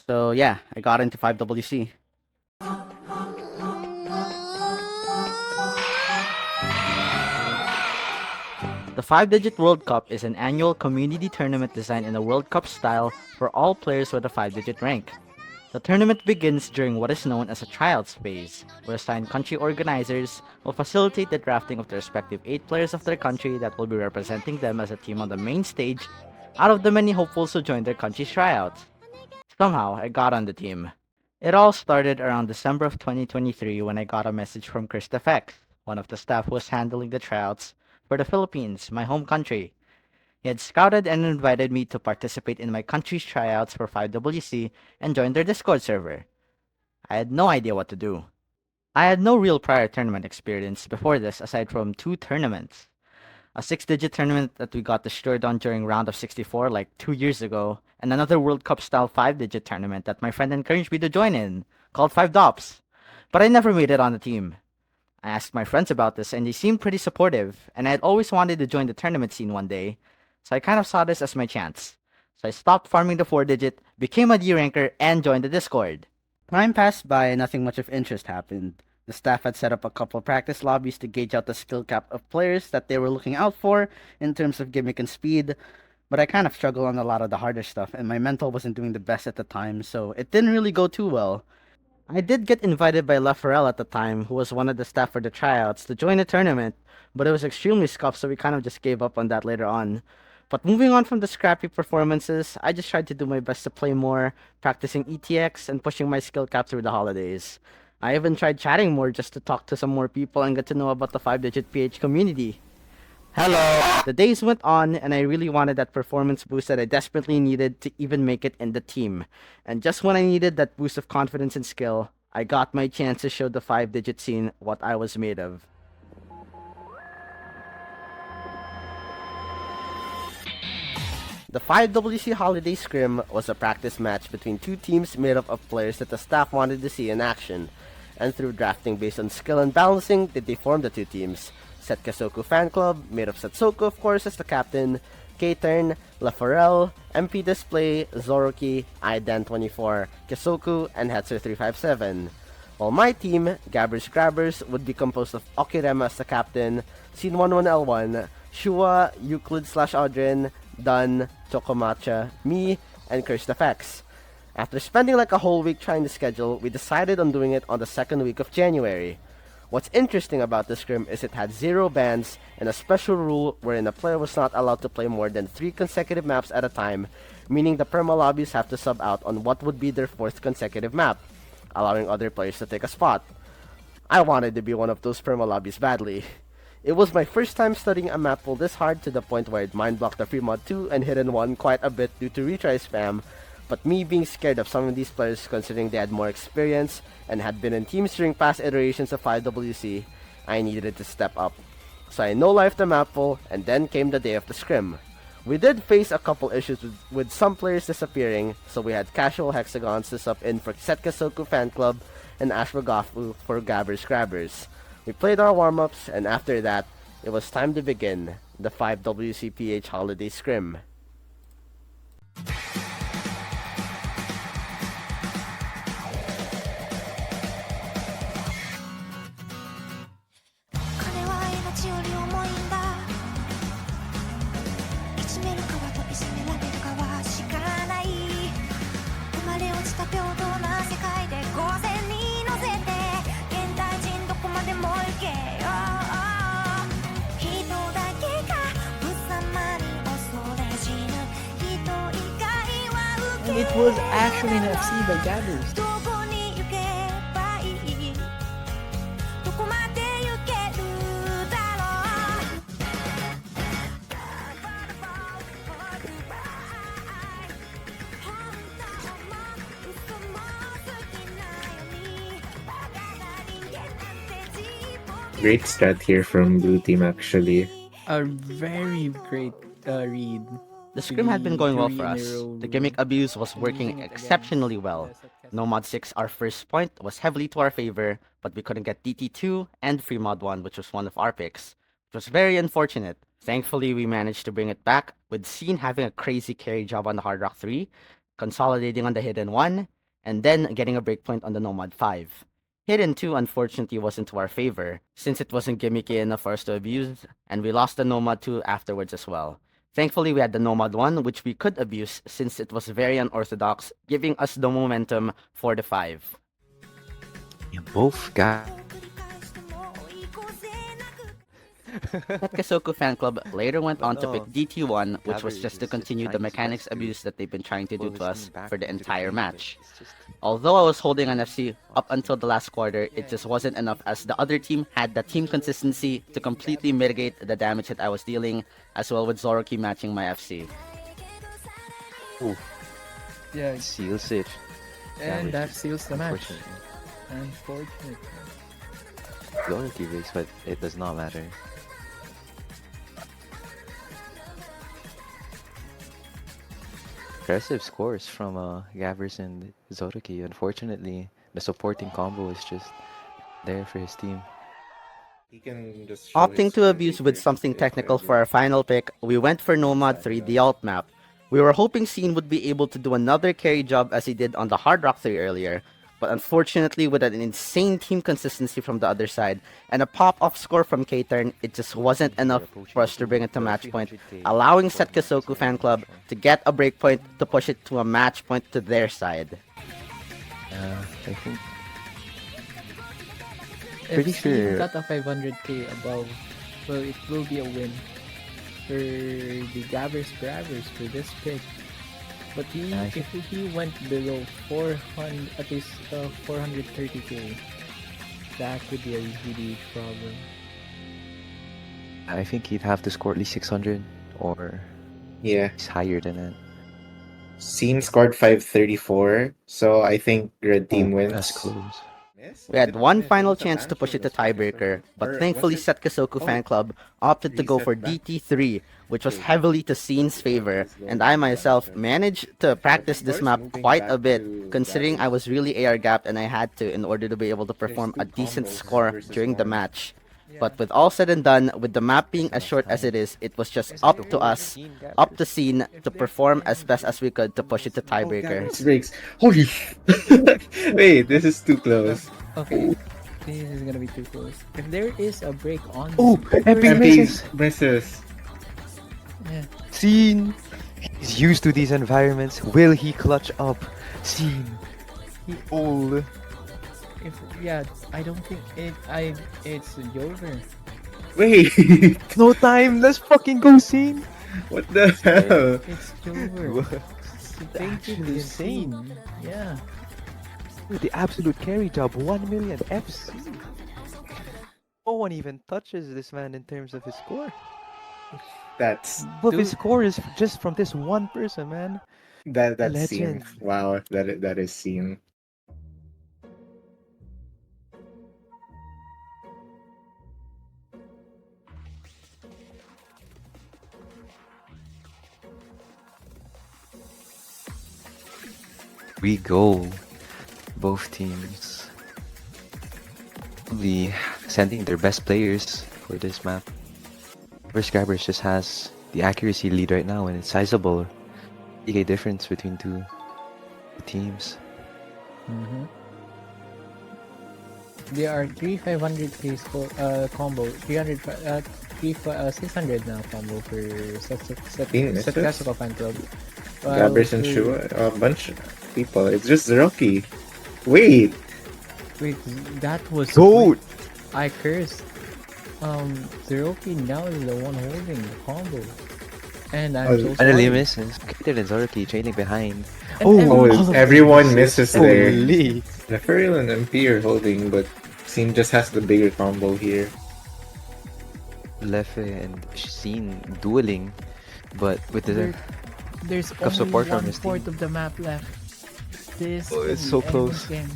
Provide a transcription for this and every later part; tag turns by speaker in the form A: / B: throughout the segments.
A: So yeah, I got into 5WC. The 5-Digit World Cup is an annual community tournament designed in a World Cup style for all players with a 5-digit rank. The tournament begins during what is known as a tryouts phase, where assigned country organizers will facilitate the drafting of the respective 8 players of their country that will be representing them as a team on the main stage out of the many hopefuls who joined their country's tryouts. Somehow, I got on the team. It all started around December of 2023 when I got a message from Chris Defex, one of the staff who was handling the tryouts for the Philippines, my home country. He had scouted and invited me to participate in my country's tryouts for 5WC and join their Discord server. I had no idea what to do. I had no real prior tournament experience before this aside from 2 tournaments. A 6-digit tournament that we got destroyed on during round of 64 like 2 years ago, and another World Cup style 5-digit tournament that my friend encouraged me to join in, called 5DOPS. But I never made it on the team. I asked my friends about this and they seemed pretty supportive, and I had always wanted to join the tournament scene one day, so I kind of saw this as my chance. So I stopped farming the 4-digit, became a D ranker, and joined the Discord. Time passed by and nothing much of interest happened. The staff had set up a couple of practice lobbies to gauge out the skill cap of players that they were looking out for in terms of gimmick and speed, but I kind of struggled on a lot of the harder stuff, and my mental wasn't doing the best at the time, so it didn't really go too well. I did get invited by LaForel at the time, who was one of the staff for the tryouts, to join the tournament, but it was extremely scuffed, so we kind of just gave up on that later on. But moving on from the scrappy performances, I just tried to do my best to play more, practicing ETX and pushing my skill cap through the holidays. I even tried chatting more just to talk to some more people and get to know about the 5-digit PH community. Hello! The days went on, and I really wanted that performance boost that I desperately needed to even make it in the team. And just when I needed that boost of confidence and skill, I got my chance to show the 5-digit scene what I was made of. The 5WC Holiday Scrim was a practice match between 2 teams made up of players that the staff wanted to see in action, and through drafting based on skill and balancing did they form the 2 teams. Setkasoku Fan Club, made of Setsoku of course as the captain, K-Turn, LaForel, MP Display, Zoroki, Idan24, Kesoku, and Hetzer357. While my team, Gabbers Grabbers, would be composed of Okirema as the captain, Scene11L1, Shua, Euclid/Audrin, Dun, Chocomatcha, me, and Cursed Effects. After spending like a whole week trying to schedule, we decided on doing it on the second week of January. What's interesting about the scrim is it had 0 bans and a special rule wherein a player was not allowed to play more than 3 consecutive maps at a time, meaning the perma lobbies have to sub out on what would be their 4th consecutive map, allowing other players to take a spot. I wanted to be one of those perma lobbies badly. It was my first time studying a map pool this hard to the point where it mind blocked the free mod 2 and hidden 1 quite a bit due to retry spam, but me being scared of some of these players considering they had more experience and had been in teams during past iterations of 5WC, I needed to step up. So I no-lifed the map pool, and then came the day of the scrim. We did face a couple issues with some players disappearing, so we had casual hexagons to sub in for Setkasoku Fan Club and Ashwagafu for Gabbers Grabbers. We played our warm-ups, and after that, it was time to begin the 5WCPH Holiday Scrim.
B: It was actually an FC by Gabbers.
C: Great start here from Blue Team actually.
B: A very great read.
A: The scrim had been going well for
B: 3 in a
A: us.
B: row
A: The gimmick abuse was
B: and
A: working
B: using it again.
A: exceptionally well. No Mod 6, our first point, was heavily to our favor, but we couldn't get DT2 and Free Mod 1, which was one of our picks, which was very unfortunate. Thankfully, we managed to bring it back, with Scene having a crazy carry job on the Hard Rock 3, consolidating on the Hidden 1, and then getting a breakpoint on the Nomad 5. Hidden 2 unfortunately wasn't to our favor, since it wasn't gimmicky enough for us to abuse, and we lost the Nomad 2 afterwards as well. Thankfully, we had the Nomad 1, which we could abuse since it was very unorthodox, giving us the momentum for the 5.
D: Yeah, both guys.
A: Setkasoku Fan Club later went on to pick DT1, which was just to continue the mechanics abuse that they've been trying to do to us for the entire match. Although I was holding on FC up until the last quarter, it just wasn't enough as the other team had the team consistency to completely mitigate the damage that I was dealing, as well with Zoroark matching my FC.
B: Yeah,
D: Seals it.
B: and
D: Damage
B: that
D: is
B: seals the match.
D: Unfortunately.
B: Unfortunately.
D: Loyalty breaks, but it does not matter. Impressive scores from Gabbers and Zoroark. Unfortunately, the supporting combo is just there for his team.
C: He can just show
A: Opting
C: his
A: to abuse with
C: features
A: something
C: if
A: technical
C: ever.
A: for our final pick, we went for Nomad 3, the alt map. We were hoping Scene would be able to do another carry job as he did on the Hard Rock 3 earlier, but unfortunately with an insane team consistency from the other side and a pop-off score from K-Turn, it just wasn't enough for us to bring it to match point, allowing Setkasoku Fan Club to get a break point to push it to a match point to their side.
D: I think
B: If
D: Pretty
B: Steam
D: sure-
B: got a 500k above, well, it will be a win for the Gabbers Grabbers for this pick. But
D: I
B: if he went below 400, at least 430k, that could be a huge problem.
D: I think he'd have to score at least 600 or
C: Yeah,
D: he's higher than that.
C: Scene scored 534, so I think red team wins.
D: That's close.
A: We had one final chance to push it to tiebreaker, but thankfully Setkasoku Fan Club opted to go for DT3, which was heavily to Scene's favor, and I myself managed to practice this map quite a bit, considering I was really AR gapped and I had to in order to be able to perform a decent score during the match. But with all said and done, with the map being as short as it is, it was just up to us, up to Scene, to perform as best as we could to push it to tiebreaker.
C: It breaks. Holy! Wait, this is too close.
B: Okay, this is gonna be too close. If there is a break on,
D: Oh, epic
C: MP
D: misses.
C: misses.
B: yeah,
D: Scene. He's used to these environments. Will he clutch up? Scene.
B: He-
D: Oh.
B: if yeah, I don't think it's over.
C: Wait,
D: No time. Let's fucking go, Scene.
C: what the hell?
B: It's over. Thank you,
D: Actually
B: insane. Yeah.
D: The absolute carry job. 1 million FC. No one even touches this man in terms of his score.
C: That's
D: But his score is just from this one person, man.
C: that's Scene.
D: Legend.
C: Wow, that is Scene.
D: We go. Both teams. Probably sending their best players for this map. Grabbers just has the accuracy lead right now, and it's sizable. Big difference between two teams.
B: Mm-hmm. There are 500k score combo, 600 now combo for
C: Misses?
B: Setkasoku Fan Club.
C: Gabbers and
B: for-
C: Shua, a bunch of people. It's just Zoroark. Wait,
B: Wait, that was
D: Goat!
B: I cursed. Zeroki now is the one holding the combo. And I'm
C: Oh,
B: so
D: Finally
B: sorry.
D: misses. Kater and Zoroark trailing behind.
B: And
C: oh,
B: everyone-
C: everyone misses there.
D: Holy!
C: Neferil and MP are holding, but Scene just has the bigger combo here.
D: Lefe and Scene dueling, but with the
B: There- There's
D: Of
B: only
D: support from his
B: 1/4
D: team.
B: of the map left. This
D: Oh,
B: could
D: it's
B: be
D: so
B: anyone's
D: close.
B: game.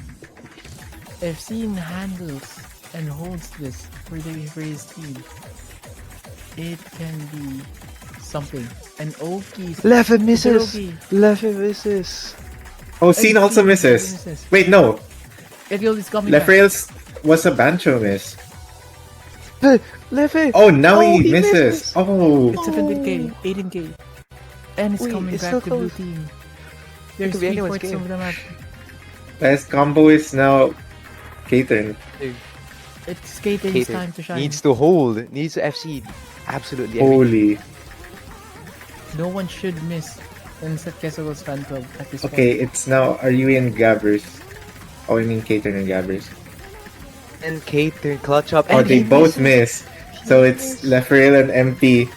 B: If Scene handles and holds this for his team, it can be something. And Oki
D: Lefe misses.
B: Zeroki.
D: Lefe misses.
C: Oh, Scene also misses. Wait, no.
B: Eviel is coming back.
C: Lefrail's was a Bancho miss.
D: Lefe.
C: Oh, now
D: Oh,
C: he
D: he
C: misses.
D: misses.
C: Oh,
B: It's 17k, 18k. And it's
D: Wait,
B: coming
D: it's
B: back
D: so
B: to blue
D: close.
B: team. There's
D: could be
B: three
D: anyone's
B: fourths
D: game.
B: of the map.
C: Best combo is now Katen.
B: It's Katen's
D: Cater
B: time to shine.
D: needs to hold, needs to FC absolutely everything.
C: Holy.
B: No one should miss Insect Keso's fan club at this
C: Okay,
B: point.
C: it's now Arui and Gabbers. Oh, I mean Katen and Gabbers.
D: And Cater clutch up.
C: Oh,
D: and
C: they
D: he
C: both
D: misses.
C: miss. So it's Lefrail and MP.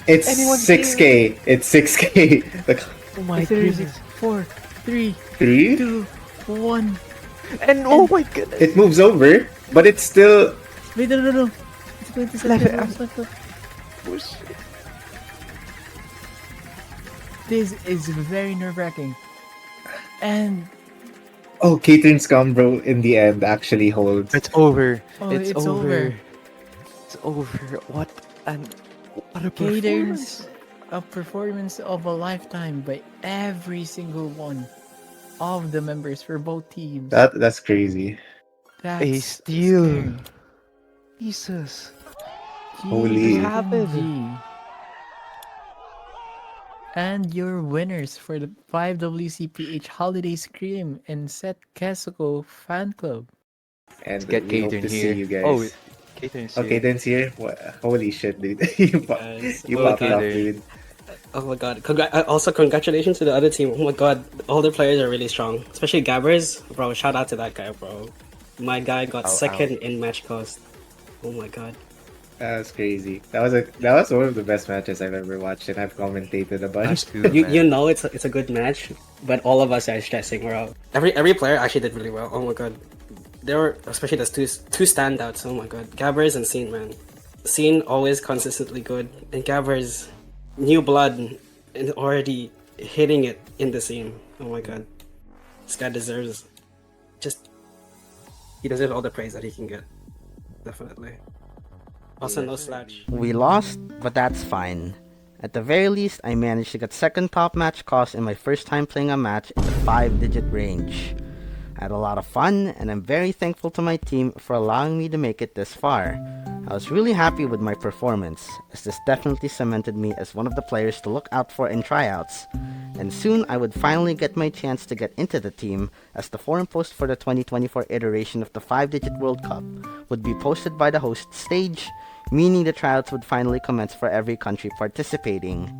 C: It's
D: Anyone's
C: 6k. It's 6k. The
D: Oh my
B: It's literally
D: goodness.
B: 4, 3,
C: 3?
B: 2, 1.
D: And oh my goodness.
C: It moves over, but it's still.
B: Wait, no. It's going to
D: Left it,
B: Keso's fan club.
D: Push.
B: This is very nerve-wracking. And
C: Oh, Katen's combo in the end actually holds.
D: It's over.
B: oh,
D: it's
B: it's
D: over.
B: over.
D: It's over. What a performance.
B: Caden's a performance of a lifetime by every single one of the members for both teams.
C: That's crazy.
B: That's
D: A steal.
B: scary.
D: Jesus.
C: Holy.
B: G.
D: happened?
B: And your winners for the 5WCPH Holiday Scream and Set Kesuko fan club.
C: And
D: Let's get
C: we hope
D: Cater
C: to
D: here.
C: see you guys.
D: Oh, Cater is
C: Okay,
D: here.
C: Katen's here. Holy shit, dude. you
E: Guys,
C: you
E: well,
C: popped off,
D: Kater.
C: dude.
E: Oh my god. Also, congratulations to the other team. Oh my god. All the players are really strong. Especially Gabbers. Bro, shout out to that guy, bro. My guy got
D: Ow,
E: second in match cost. Oh my god.
C: That was crazy. That was one of the best matches I've ever watched, and I've commentated a bunch.
D: Us too,
E: You
D: man.
E: you know it's a good match, but all of us are stressing. We're out. Every player actually did really well. Oh my god. There were especially those two standouts. Oh my god. Gabbers and Scene, man. Scene always consistently good, and Gabbers new blood and already hitting it in the Scene. Oh my god. This guy deserves he deserves all the praise that he can get. Definitely. Also no slouch.
A: We lost, but that's fine. At the very least, I managed to get second top match cost in my first time playing a match in the 5-digit range. I had a lot of fun, and I'm very thankful to my team for allowing me to make it this far. I was really happy with my performance, as this definitely cemented me as one of the players to look out for in tryouts. And soon I would finally get my chance to get into the team, as the forum post for the 2024 iteration of the 5-digit World Cup would be posted by the host stage, meaning the tryouts would finally commence for every country participating.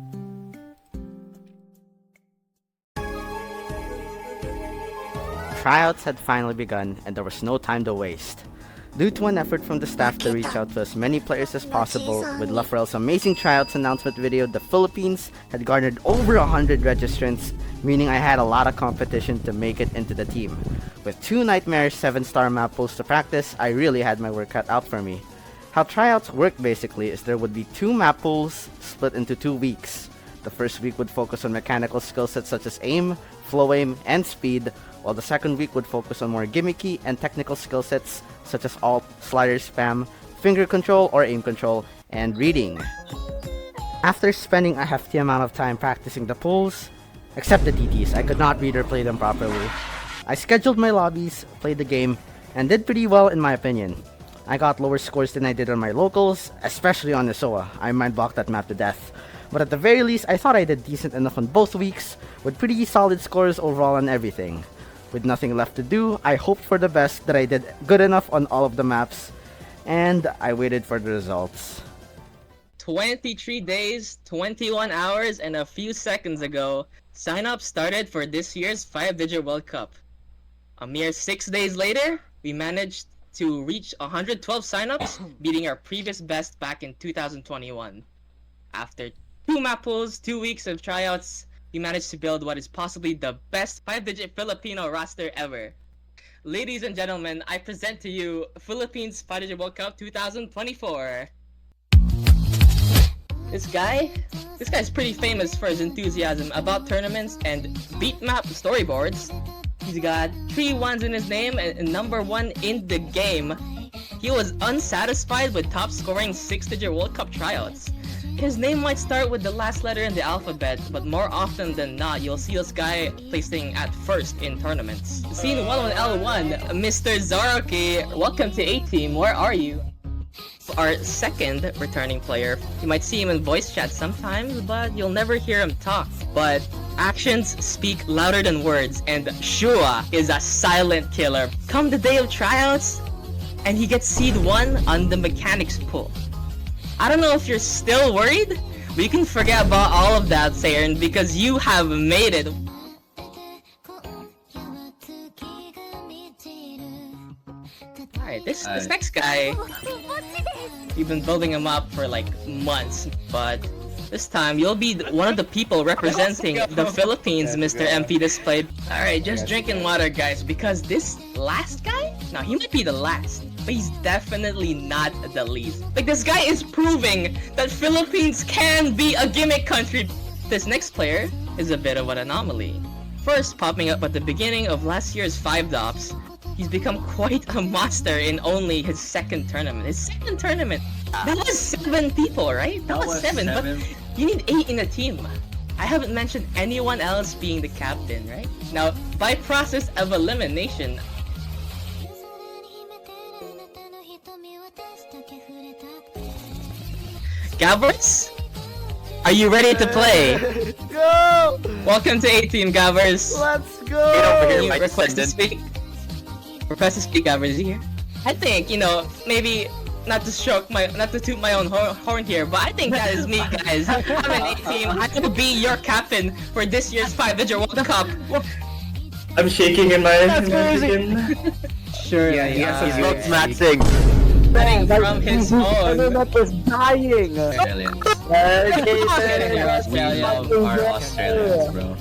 A: Tryouts had finally begun, and there was no time to waste. Due to an effort from the staff to reach out to as many players as possible, with Lafrel's amazing tryouts announcement video, the Philippines had garnered over 100 registrants, meaning I had a lot of competition to make it into the team. With 2 nightmarish 7-star map pools to practice, I really had my work cut out for me. How tryouts work basically is there would be 2 map pools split into 2 weeks. The first week would focus on mechanical skill sets such as aim, flow aim, and speed, while the second week would focus on more gimmicky and technical skill sets such as alt, slider spam, finger control or aim control, and reading. After spending a hefty amount of time practicing the pulls, except the DTs, I could not read or play them properly. I scheduled my lobbies, played the game, and did pretty well in my opinion. I got lower scores than I did on my locals, especially on Nisoa. I mind blocked that map to death. But at the very least, I thought I did decent enough on both weeks, with pretty solid scores overall on everything. With nothing left to do, I hoped for the best that I did good enough on all of the maps, and I waited for the results.
F: 23 days, 21 hours, and a few seconds ago, sign-up started for this year's 5-digit World Cup. A mere 6 days later, we managed to reach 112 sign-ups, beating our previous best back in 2021. After 2 map pools, 2 weeks of tryouts, we managed to build what is possibly the best 5-digit Filipino roster ever. Ladies and gentlemen, I present to you Philippines 5-digit World Cup 2024. This guy's pretty famous for his enthusiasm about tournaments and beat map storyboards. He's got 3 1s in his name and number 1 in the game. He was unsatisfied with top scoring 6-digit World Cup tryouts. His name might start with the last letter in the alphabet, but more often than not, you'll see this guy placing at first in tournaments. Scene 11L1, Mr. Zaroki, welcome to A-Team, where are you? Our second returning player, you might see him in voice chat sometimes, but you'll never hear him talk. But actions speak louder than words, and Shua is a silent killer. Come the day of tryouts, and he gets seed 1 on the mechanics pool. I don't know if you're still worried, but you can forget about all of that, Saren, because you have made it. Alright, this next guy, we've been building him up for like months, but this time you'll be one of the people representing the Philippines, Mr. MP displayed. Alright, just drinking water, guys, because this last guy, now he might be the last, but he's definitely not the least. Like, this guy is proving that Philippines can be a gimmick country. This next player is a bit of an anomaly. First popping up at the beginning of last year's 5 DOPS, he's become quite a monster in only his second tournament. That was 7 people, right? That was 7, but you need 8 in a team. I haven't mentioned anyone else being the captain, right? Now, by process of elimination, Gabbers, are you ready to play?
A: Go!
F: Welcome to A-Team, Gabbers.
A: Let's
F: Can
A: go!
F: you request to speak? Request to speak, Gabbers, here. I think, maybe not to toot my own horn here, but I think that is me, guys. I'm an A-Team. I will be your captain for this year's 5-digit World Cup.
E: I'm shaking in my.
B: Sure.
C: Yeah, he has
A: he's
C: a
A: not matching.
F: Betting from his own.
A: is dying!
G: Australians.
F: Australia.
G: We love our Australians, bro.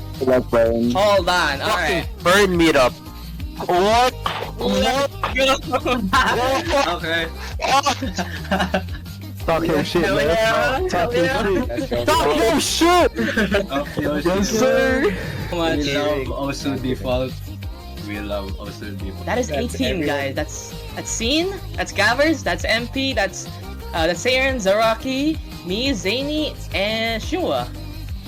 F: Hold on, alright.
A: Burn meetup. What?
G: Okay.
A: Talk your shit, man. Talk your shit. Talk your shit! Yes, sir!
F: So much.
G: We love Osu default. We love Osu default.
F: That is A-Team, guys. That's Scene, that's Gabbers, that's MP, that's Saren, Zaraki, me, Zany, and Shua.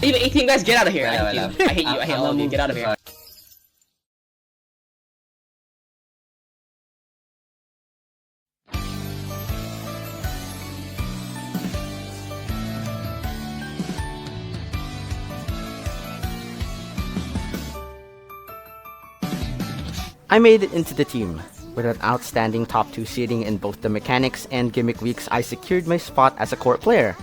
F: Even A-Team, guys, get out of here. I hate you. I hate you. I hate all of you. Get out of here.
A: I made it into the team. With an outstanding top 2 seeding in both the mechanics and gimmick weeks, I secured my spot as a core player.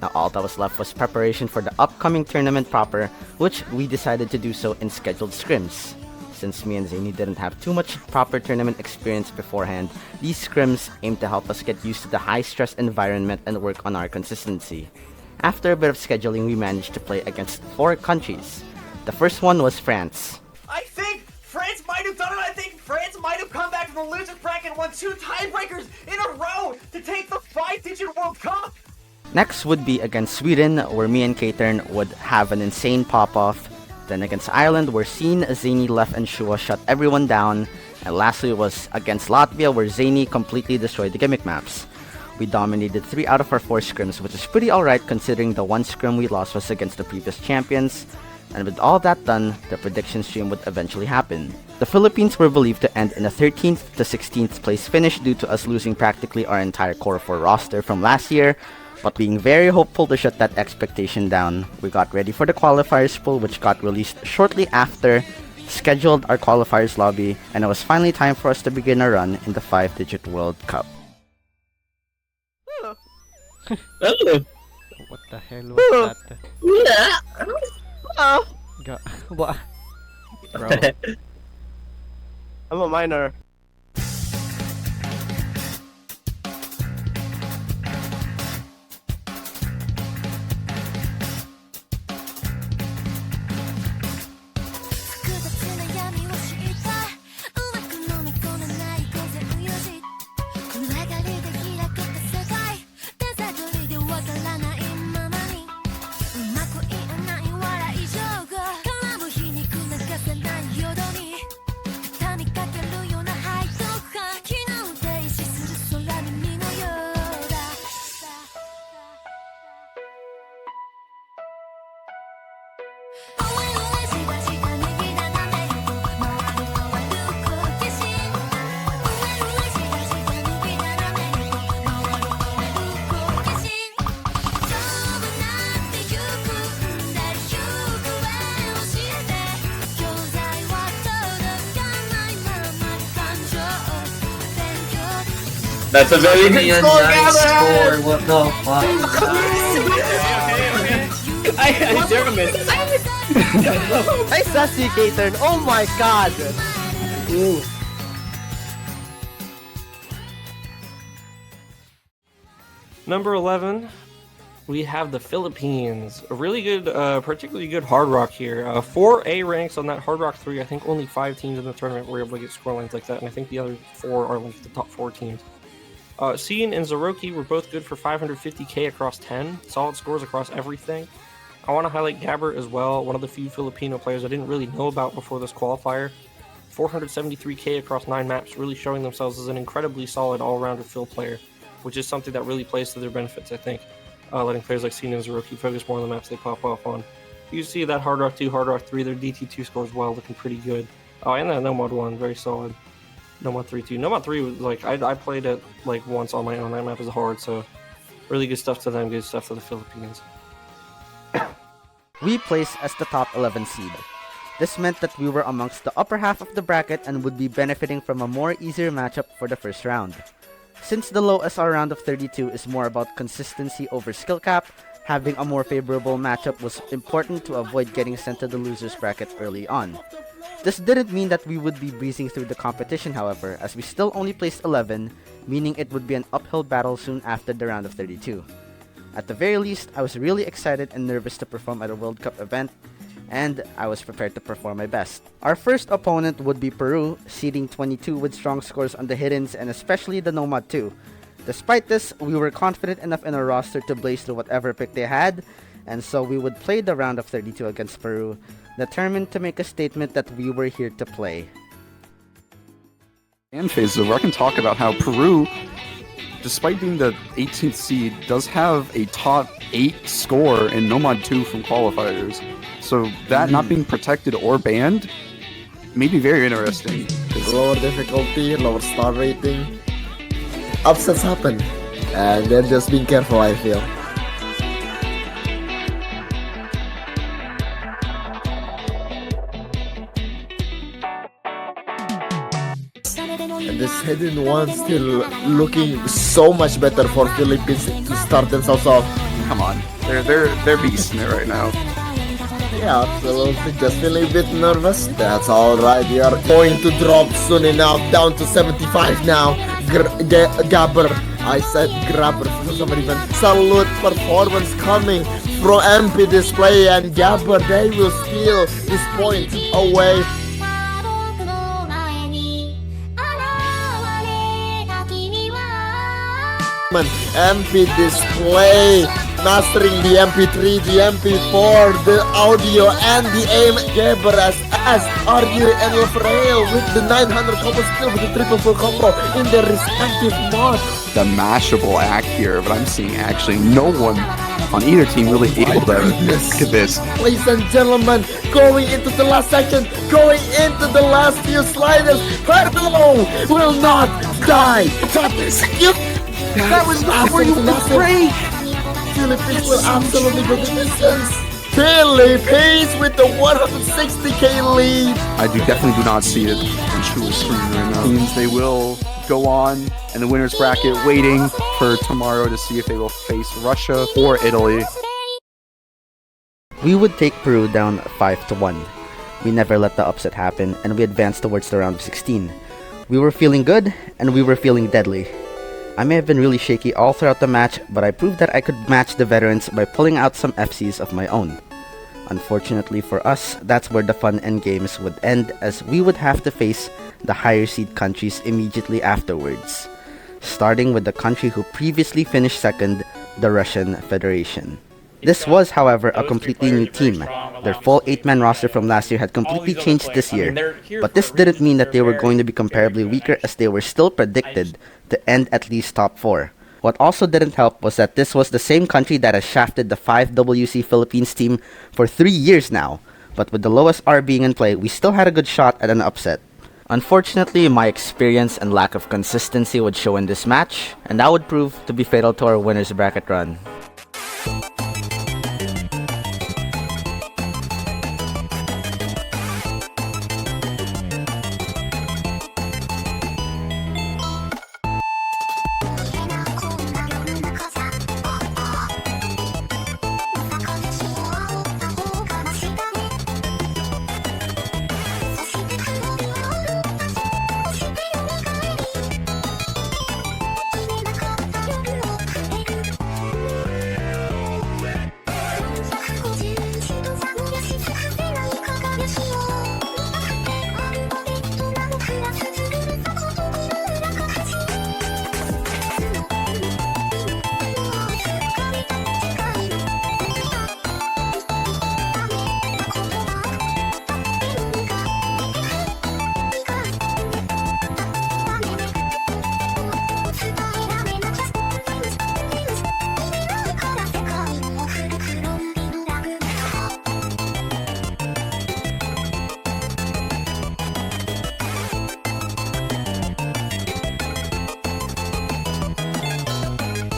A: Now all that was left was preparation for the upcoming tournament proper, which we decided to do so in scheduled scrims. Since me and Zany didn't have too much proper tournament experience beforehand, these scrims aimed to help us get used to the high-stress environment and work on our consistency. After a bit of scheduling, we managed to play against 4 countries. The first one was France.
H: I think France might have done it. I think France might have come back from the loser's bracket and won 2 tiebreakers in a row to take the 5-digit World Cup.
A: Next would be against Sweden, where me and Katern would have an insane pop-off. Then against Ireland, where Scene, Zany, Left, and Shua shut everyone down. And lastly was against Latvia, where Zany completely destroyed the gimmick maps. We dominated 3 out of our 4 scrims, which is pretty alright considering the 1 scrim we lost was against the previous champions. And with all that done, the prediction stream would eventually happen. The Philippines were believed to end in a 13th to 16th place finish due to us losing practically our entire Core 4 roster from last year, but being very hopeful to shut that expectation down, we got ready for the qualifiers pool, which got released shortly after, scheduled our qualifiers lobby, and it was finally time for us to begin our run in the 5-digit World Cup.
I: What the hell was that? What? Bro.
H: I'm a minor.
G: That's a very good
H: Yan,
G: score,
H: nice
G: Gabber!
H: score. What the fuck?
E: I zero missed.
A: Nice sassy, Gatorn. Oh my god.
E: Ooh.
J: Number 11, we have the Philippines. A really good, particularly good Hard Rock here. 4 A ranks on that Hard Rock 3. I think only 5 teams in the tournament were able to get scorelines like that, and I think the other 4 are like the top 4 teams. Scene and Zeroki were both good for 550k across 10. Solid scores across everything. I want to highlight Gabber as well, one of the few Filipino players I didn't really know about before this qualifier. 473k across 9 maps, really showing themselves as an incredibly solid all-rounder Phil player, which is something that really plays to their benefits, I think. Letting players like Scene and Zeroki focus more on the maps they pop off on. You see that Hard Rock 2, Hard Rock 3, their DT2 scores well, looking pretty good. Oh, and that Nomad 1, very solid. Nomad 3 too. Nomad 3 was like, I played it like once on my own. That map is hard, so really good stuff to them, good stuff to the Philippines.
A: We placed as the top 11 seed. This meant that we were amongst the upper half of the bracket and would be benefiting from a more easier matchup for the first round. Since the low SR round of 32 is more about consistency over skill cap, having a more favorable matchup was important to avoid getting sent to the losers bracket early on. This didn't mean that we would be breezing through the competition, however, as we still only placed 11, meaning it would be an uphill battle soon after the round of 32. At the very least, I was really excited and nervous to perform at a World Cup event, and I was prepared to perform my best. Our first opponent would be Peru, seeding 22 with strong scores on the Hiddens and especially the Nomad 2. Despite this, we were confident enough in our roster to blaze through whatever pick they had, and so we would play the round of 32 against Peru, determined to make a statement that we were here to play.
K: And phase where I can talk about how Peru, despite being the 18th seed, does have a top 8 score in Nomad 2 from qualifiers. So that not being protected or banned may be very interesting.
L: Lower difficulty, lower star rating. Upsets happen. And they're just being careful, I feel. And this hidden one still looking so much better for Philippines to start themselves off.
K: Come on, they're beasting it right now.
L: Yeah, absolutely. Just feeling a bit nervous. That's alright. We are going to drop soon enough. Down to 75 now. Gabber. I said grabber for some reason. Salute performance coming from MP Display and Gabber. They will steal this point away. MP Display mastering the MP3, the MP4, the audio and the aim. Gabber as Ardir and Lafrael with the 900 combo skill with the triple full combo in their respective mod.
K: The Mashable act here, but I'm seeing actually no one on either team really able to look at this.
L: Ladies and gentlemen, going into the last section, going into the last few sliders. Perdo will not die. That was not where you would break. Philippines will absolutely go the distance. Philippines with the 160k lead.
K: I definitely do not see it on Shua's screen right now. Means they will go on in the winner's bracket, waiting for tomorrow to see if they will face Russia or Italy.
A: We would take Peru down 5-1. We never let the upset happen, and we advanced towards the round of 16. We were feeling good, and we were feeling deadly. I may have been really shaky all throughout the match, but I proved that I could match the veterans by pulling out some FCs of my own. Unfortunately for us, that's where the fun and games would end, as we would have to face the higher seed countries immediately afterwards, starting with the country who previously finished second, the Russian Federation. This was, however, a completely new team. Their full 8-man roster from last year had completely changed this year, but this didn't mean that they were going to be comparably weaker, as they were still predicted to end at least top 4. What also didn't help was that this was the same country that has shafted the 5WC Philippines team for 3 years now, but with the lowest R being in play, we still had a good shot at an upset. Unfortunately, my experience and lack of consistency would show in this match, and that would prove to be fatal to our winner's bracket run.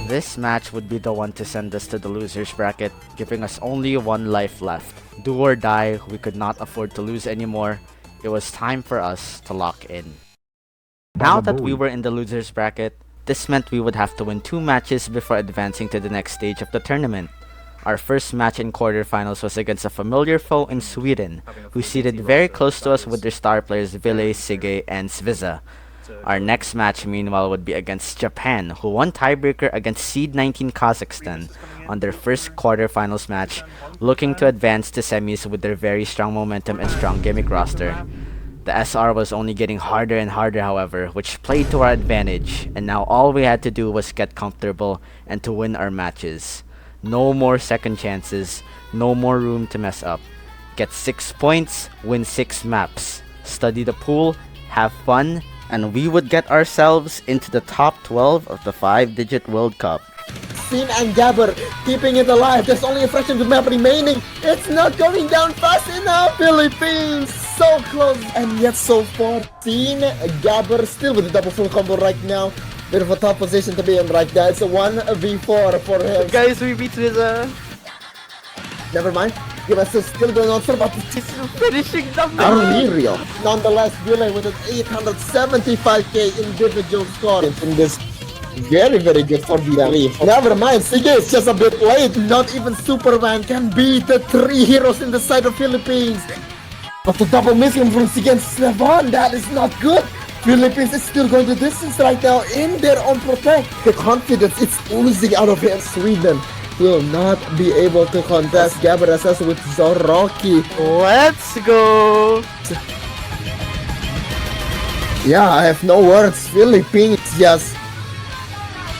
A: This match would be the one to send us to the losers bracket, giving us only one life left. Do or die, we could not afford to lose anymore. It was time for us to lock in. Now that we were in the losers bracket, this meant we would have to win 2 matches before advancing to the next stage of the tournament. Our first match in quarterfinals was against a familiar foe in Sweden, who seated very close to us with their star players Ville, Sige, and Sviza. Our next match, meanwhile, would be against Japan, who won tiebreaker against seed 19 Kazakhstan on their first quarterfinals match, looking to advance to semis with their very strong momentum and strong gimmick roster. The SR was only getting harder and harder, however, which played to our advantage, and now all we had to do was get comfortable and to win our matches. No more second chances, no more room to mess up. Get 6 points, win 6 maps, study the pool, have fun, and we would get ourselves into the top 12 of the 5-digit World Cup.
L: Scene and Gabber keeping it alive. There's only a fraction of the map remaining. It's not going down fast enough. Philippines so close and yet so far. Scene, Gabber still with the double full combo right now. Bit of a tough position to be in right now. It's a 1v4 for him.
A: Guys, we beat Sviza.
L: Never mind. Gimas is still going on, but it's
A: finishing the
L: unreal. Nonetheless, Ville with an 875k individual score in this very good for the Never mind, Sige is just a bit late. Not even Superman can beat the 3 heroes in the side of Philippines. But the double missing from Sige and Slevan, that is not good. Philippines is still going the distance right now in their own protect. The confidence is oozing out of him. Sweden will not be able to contest Gabber SS with Zoroark.
A: Let's go!
L: Yeah, I have no words. Philippines just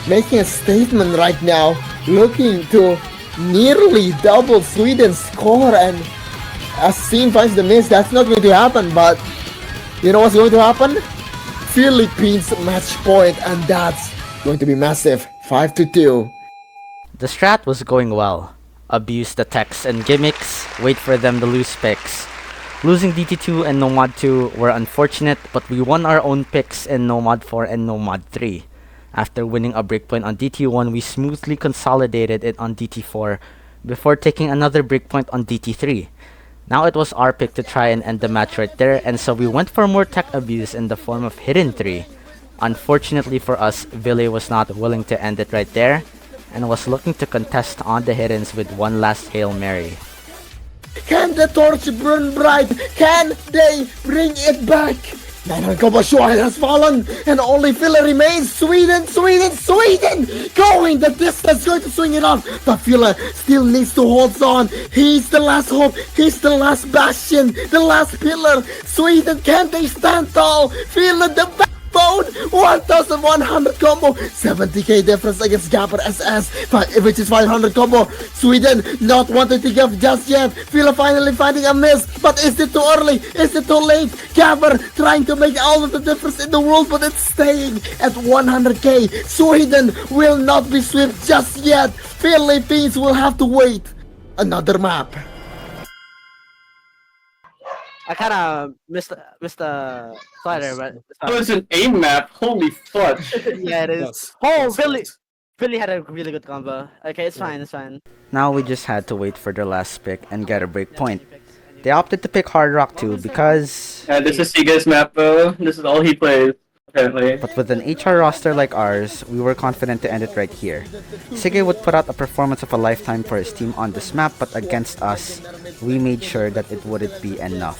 L: making a statement right now, looking to nearly double Sweden's score, and as Scene finds the miss, that's not going to happen, but you know what's going to happen? Philippines match point, and that's going to be massive. 5-2.
A: The strat was going well. Abuse the techs and gimmicks, wait for them to lose picks. Losing DT2 and Nomad 2 were unfortunate, but we won our own picks in Nomad 4 and Nomad 3. After winning a breakpoint on DT1, we smoothly consolidated it on DT4 before taking another breakpoint on DT3. Now it was our pick to try and end the match right there, and so we went for more tech abuse in the form of Hidden 3. Unfortunately for us, Ville was not willing to end it right there, and was looking to contest on the Hiddens with one last Hail Mary.
L: Can the torch burn bright? Can they bring it back? 900 combo Shuai has fallen, and only Fila remains. Sweden! Going the distance, going to swing it on. But Fila still needs to hold on. He's the last hope. He's the last bastion, the last pillar. Sweden, can they stand tall? Fila, the backbone. 1100 combo, 70k difference against Gabber SS, which is 500 combo. Sweden not wanting to give just yet. Fila finally finding a miss, but is it too early? Is it too late? Gabber trying to make all of the difference in the world, but it's staying at 100k. Sweden will not be swept just yet. Philippines will have to wait. Another map.
A: I kind of missed the slider, but
G: Oh, it's an aim map. Holy fuck.
A: yeah, it is. Oh, Billy had a really good combo. Okay, it's fine, it's fine. Now we just had to wait for their last pick and get a break point. They opted to pick Hard Rock 2 because...
G: Yeah, this is Siga's map, bro. This is all he plays, apparently.
A: But with an HR roster like ours, we were confident to end it right here. Sige would put out a performance of a lifetime for his team on this map, but against us, we made sure that it wouldn't be enough.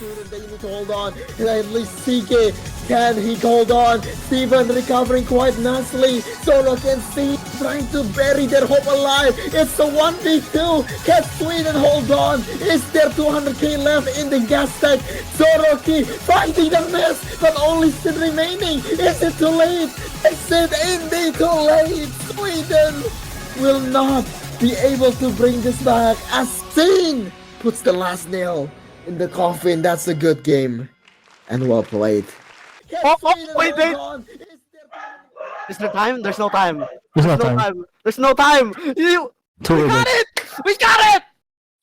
L: Hold on, at least CK, can he hold on? Steven recovering quite nicely. Solo can see, trying to bury their hope alive. It's a 1v2. Can Sweden hold on? Is there 200k left in the gas tank? Zoroark finding the miss, but only still remaining. Is it too late? Is it indeed too late? Sweden will not be able to bring this back as Scene puts the last nail in the coffin. That's a good game and well played.
A: Wait. Is there time? There's no time. There's no time. We got it! We got it!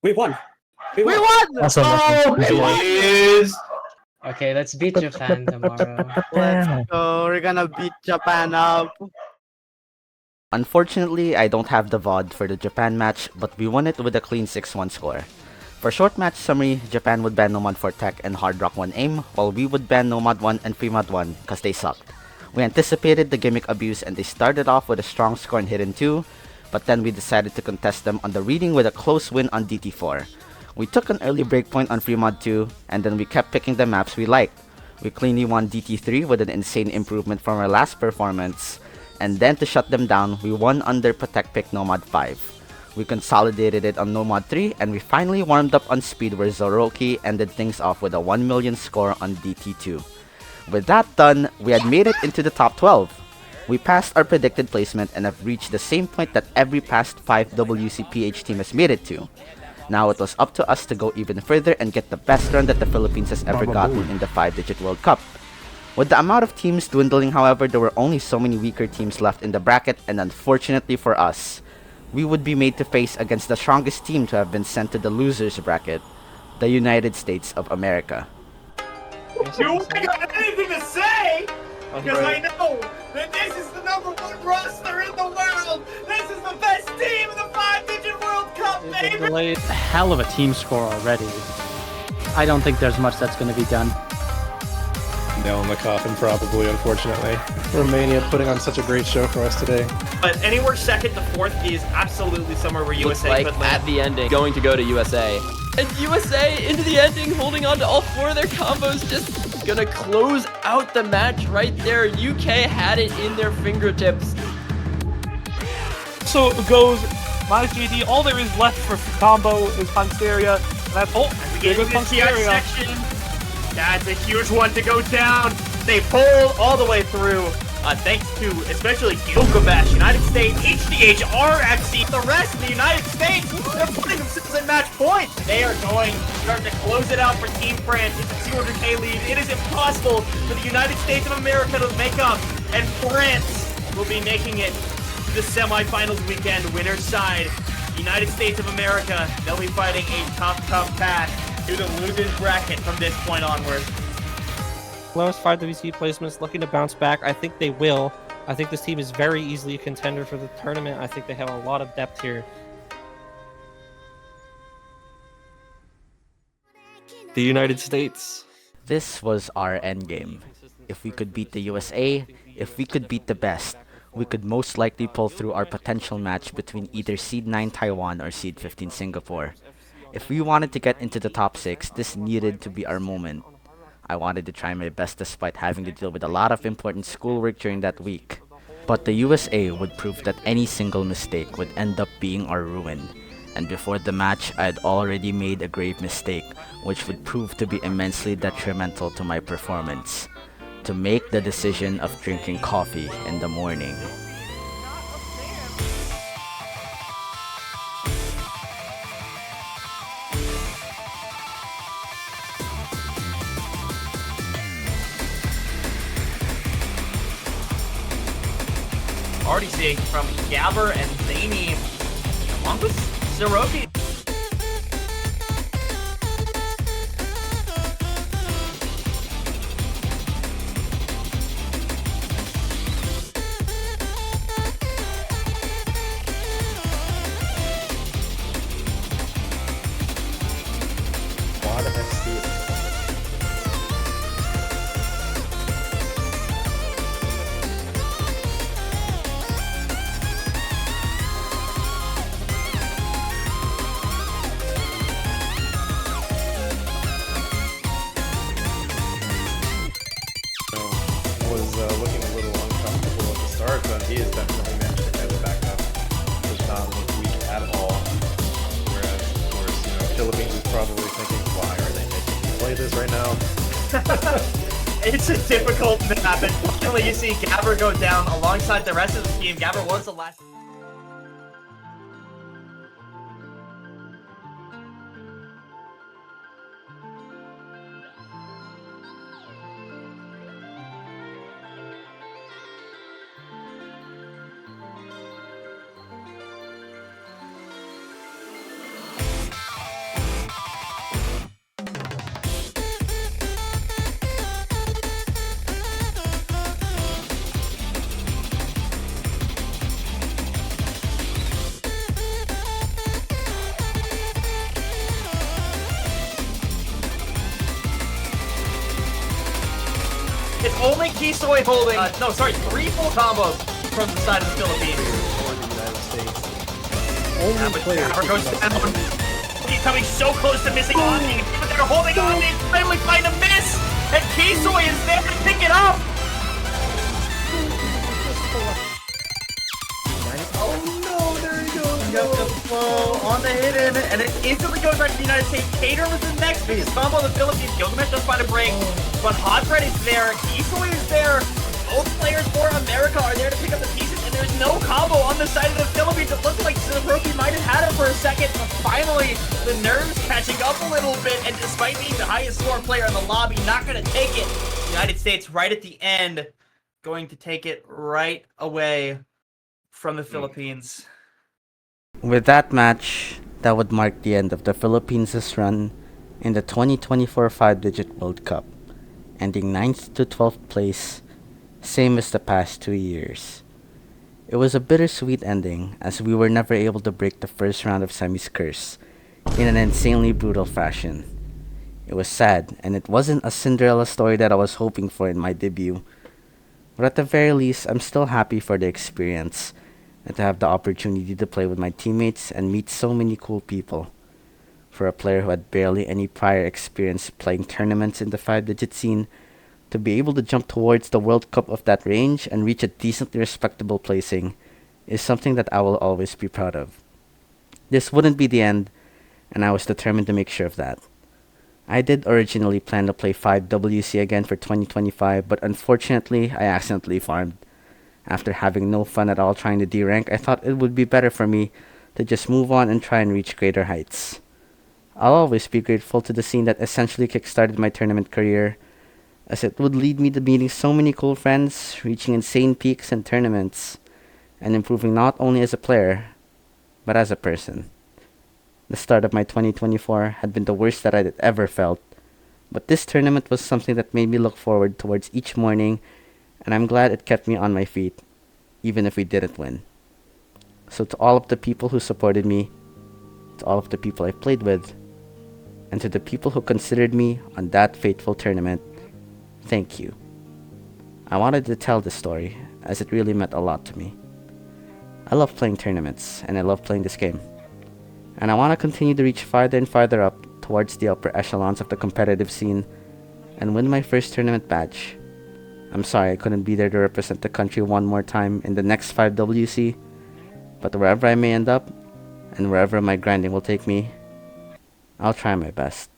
E: We won.
A: We won!
I: Awesome.
A: Oh,
G: Please.
F: Okay, let's beat Japan tomorrow.
A: let's go. We're gonna beat Japan up. Unfortunately, I don't have the VOD for the Japan match, but we won it with a clean 6-1 score. For short match summary, Japan would ban Nomad for Tech and Hard Rock 1 aim, while we would ban Nomad 1 and Fremad 1 cause they sucked. We anticipated the gimmick abuse and they started off with a strong score in Hidden 2, but then we decided to contest them on the reading with a close win on DT4. We took an early breakpoint on Fremad 2, and then we kept picking the maps we liked. We cleanly won DT3 with an insane improvement from our last performance, and then to shut them down, we won under Protect Pick Nomad 5. We consolidated it on Nomad 3, and we finally warmed up on Speed where Zoroark ended things off with a 1 million score on DT2. With that done, we had made it into the top 12. We passed our predicted placement and have reached the same point that every past 5 WCPH team has made it to. Now it was up to us to go even further and get the best run that the Philippines has ever gotten in the 5-digit World Cup. With the amount of teams dwindling, however, there were only so many weaker teams left in the bracket, and unfortunately for us, we would be made to face against the strongest team to have been sent to the losers bracket, the United States of America.
H: You ain't got anything to say? Because I know that this is the #1 roster in the world! This is the best team in the 5-digit World Cup, baby!
I: Delayed a hell of a team score already. I don't think there's much that's going to be done.
M: Nail in the coffin, probably, unfortunately. Romania putting on such a great show for us today.
H: But anywhere second to fourth is absolutely somewhere where USA
N: like
H: could land.
N: at the ending, going to go to USA. And USA into the ending, holding on to all 4 of their combos, just gonna close out the match right there. UK had it in their fingertips.
O: So it goes minus GD. All there is left for combo is Pansteria. And that's all.
H: As we get into the TI section, that's a huge one to go down. They pulled all the way through. Thanks to especially Gilgamesh, United States, HDH, RFC, the rest of the United States, they're putting themselves at match point. They are going to start to close it out for Team France. It's a 200k lead. It is impossible for the United States of America to make up, and France will be making it to the semifinals weekend. Winner's side, United States of America, they'll be fighting a tough path to the losers bracket from this point onward.
J: Lowest 5 WC placements, looking to bounce back. I think they will. I think this team is very easily a contender for the tournament. I think they have a lot of depth here. The United States.
A: This was our endgame. If we could beat the USA, if we could beat the best, we could most likely pull through our potential match between either Seed 9 Taiwan or Seed 15 Singapore. If we wanted to get into the top 6, this needed to be our moment. I wanted to try my best despite having to deal with a lot of important schoolwork during that week. But the USA would prove that any single mistake would end up being our ruin. And before the match, I had already made a grave mistake, which would prove to be immensely detrimental to my performance. To make the decision of drinking coffee in the morning.
H: Already seeing from Gabber and Zany, along with Zoroark.
M: Lot of XP. Looking a little uncomfortable at the start, but he has definitely managed to get back up. Does not look weak at all. Whereas, of course, Philippines is probably thinking, why are they making me play this right now?
H: It's a difficult map, and finally you see Gabber go down alongside the rest of the team. Gabber was the last. only Kisoy holding, no, sorry, 3 full combos from the side of the Philippines.
M: Or the United States.
H: Yeah, but Gabber goes down. He's coming so close to missing on me, but they're holding on. They finally find a miss, and Kisoy is there to pick it up.
P: Oh no, there he goes. Got the flow on the hidden, and it instantly goes back to the United States. Cater was the next biggest combo of the Philippines. Gilgamesh does find a break, but Hotbread is there. Kisoy is there. Both players for America are there to pick up the pieces, and there's no combo on the side of the Philippines. It looked like Zeroki might have had it for a second, but finally the nerves catching up a little bit, and despite being the highest score player in the lobby, not going to take it. United States right at the end, going to take it right away from the Philippines.
A: With that match, that would mark the end of the Philippines' run in the 2024 5-digit World Cup, ending 9th to 12th place, same as the past 2 years. It was a bittersweet ending, as we were never able to break the first round of Semi's curse in an insanely brutal fashion. It was sad, and it wasn't a Cinderella story that I was hoping for in my debut. But at the very least, I'm still happy for the experience, and to have the opportunity to play with my teammates and meet so many cool people. For a player who had barely any prior experience playing tournaments in the 5-digit scene, to be able to jump towards the World Cup of that range and reach a decently respectable placing is something that I will always be proud of. This wouldn't be the end, and I was determined to make sure of that. I did originally plan to play 5WC again for 2025, but unfortunately I accidentally farmed. After having no fun at all trying to D-rank, I thought it would be better for me to just move on and try and reach greater heights. I'll always be grateful to the scene that essentially kickstarted my tournament career, as it would lead me to meeting so many cool friends, reaching insane peaks in tournaments, and improving not only as a player, but as a person. The start of my 2024 had been the worst that I'd ever felt, but this tournament was something that made me look forward towards each morning, and I'm glad it kept me on my feet, even if we didn't win. So to all of the people who supported me, to all of the people I played with, and to the people who considered me on that fateful tournament, thank you. I wanted to tell this story, as it really meant a lot to me. I love playing tournaments, and I love playing this game. And I want to continue to reach farther and farther up towards the upper echelons of the competitive scene and win my first tournament badge. I'm sorry I couldn't be there to represent the country one more time in the next 5WC, but wherever I may end up, and wherever my grinding will take me, I'll try my best.